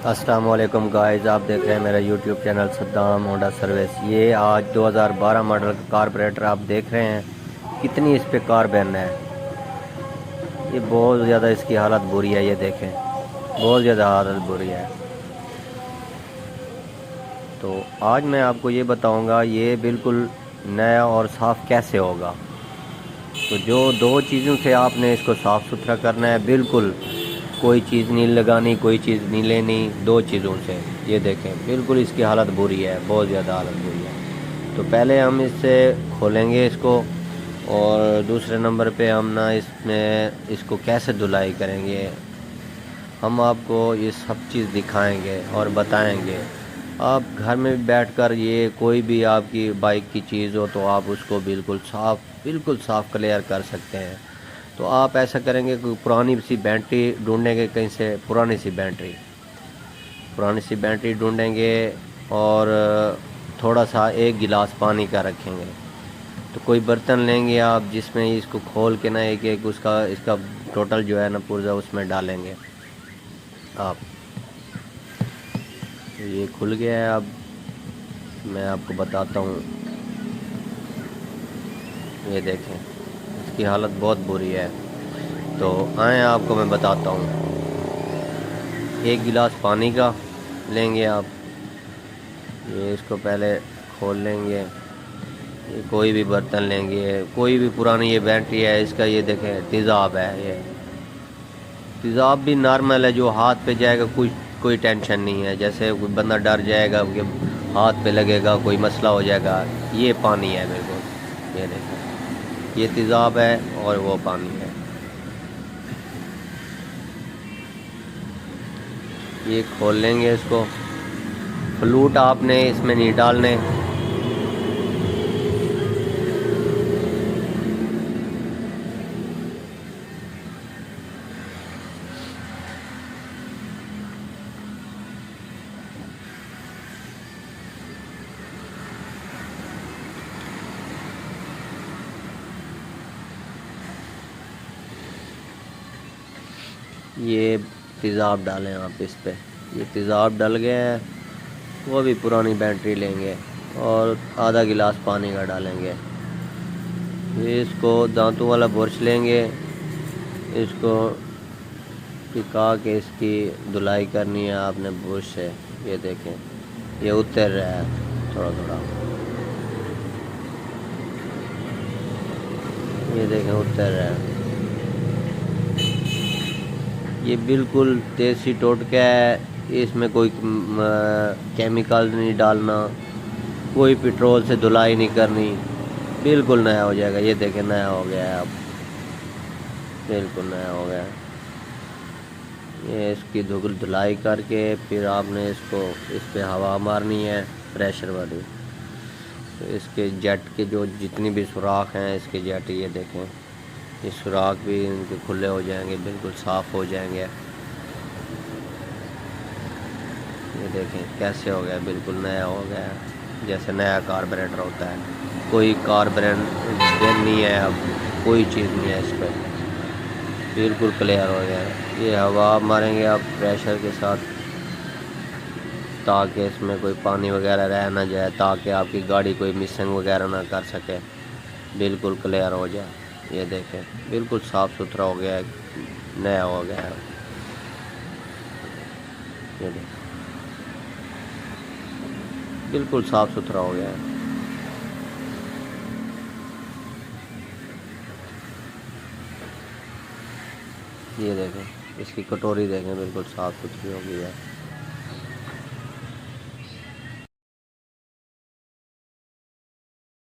अस्सलाम वालेकुम गाइस, आप देख रहे हैं मेरा YouTube channel Saddam Honda service. ये आज 2012 मॉडल का कार्बोरेटर आप देख रहे हैं। कितनी इस पे कार्बन है। ये बहुत ज़्यादा इसकी हालत बुरी है। ये देखें, बहुत ज़्यादा हालत बुरी है। तो आज मैं आपको ये बताऊंगा ये बिल्कुल नया और साफ़ कैसे होगा। तो जो दो चीज़ों से आपने इसको साफ़ सुथरा करना है, बिल्कुल कोई चीज़ नहीं लगानी, कोई चीज़ नहीं लेनी, दो चीज़ों से। ये देखें, बिल्कुल इसकी हालत बुरी है, बहुत ज़्यादा हालत बुरी है। तो पहले हम इससे खोलेंगे इसको, और दूसरे नंबर पे हम ना इसमें इसको कैसे धुलाई करेंगे हम आपको ये सब चीज़ दिखाएंगे और बताएंगे। आप घर में बैठकर ये कोई भी आपकी बाइक की चीज़ हो तो आप उसको बिल्कुल साफ़ क्लियर कर सकते हैं। तो आप ऐसा करेंगे कि पुरानी सी बैटरी ढूंढेंगे, कहीं से पुरानी सी बैटरी ढूंढेंगे, और थोड़ा सा एक गिलास पानी का रखेंगे। तो कोई बर्तन लेंगे आप जिसमें इसको खोल के ना एक एक उसका इसका टोटल जो है ना पूरा उसमें डालेंगे आप। तो ये खुल गया है। अब मैं आपको बताता हूँ। ये देखें, इसकी हालत बहुत बुरी है। तो आए आपको मैं बताता हूँ। एक गिलास पानी का लेंगे आप। ये इसको पहले खोल लेंगे। ये कोई भी बर्तन लेंगे, कोई भी पुरानी ये बैटरी है इसका, ये देखें तेज़ाब है। ये तेज़ाब भी नॉर्मल है, जो हाथ पे जाएगा कोई टेंशन नहीं है। जैसे कोई बंदा डर जाएगा कि हाथ पे लगेगा कोई मसला हो जाएगा, ये पानी है बिल्कुल। ये देखें, ये तेज़ाब है और वो पानी है। ये खोल लेंगे इसको। फ्लूट आपने इसमें नहीं डालने। ये तेज़ाब डालें आप इस पे। ये तेज़ाब डल गया है। वो भी पुरानी बैटरी लेंगे और आधा गिलास पानी का डालेंगे। ये इसको दांतों वाला बुरश लेंगे, इसको टिका के इसकी धुलाई करनी है आपने बुरश से। ये देखें, ये उतर रहा है थोड़ा थोड़ा। ये देखें, उतर रहा है। ये बिल्कुल देसी टोटका है। इसमें कोई केमिकल नहीं डालना, कोई पेट्रोल से धुलाई नहीं करनी, बिल्कुल नया हो जाएगा। ये देखें, नया हो गया है अब, बिल्कुल नया हो गया है। ये इसकी धुलाई करके फिर आपने इसको इस पे हवा मारनी है, प्रेशर वाली। तो इसके जेट के जो जितनी भी सुराख हैं इसके जेट, ये देखें, ये सुराख भी इनके खुले हो जाएंगे, बिल्कुल साफ़ हो जाएंगे। ये देखें कैसे हो गया, बिल्कुल नया हो गया है, जैसे नया कार्बोरेटर होता है। कोई कार्बोरेटर नहीं है अब, कोई चीज़ नहीं है इस पर, बिल्कुल क्लियर हो गया है। ये हवा मारेंगे आप प्रेशर के साथ, ताकि इसमें कोई पानी वगैरह रह ना जाए, ताकि आपकी गाड़ी कोई मिसिंग वगैरह ना कर सके, बिल्कुल क्लियर हो जाए। ये देखें, बिल्कुल साफ़ सुथरा हो गया है, नया हो गया है। ये देखें, बिल्कुल साफ़ सुथरा हो गया है। ये देखें, इसकी कटोरी देखें, बिल्कुल साफ़ सुथरी हो गई है।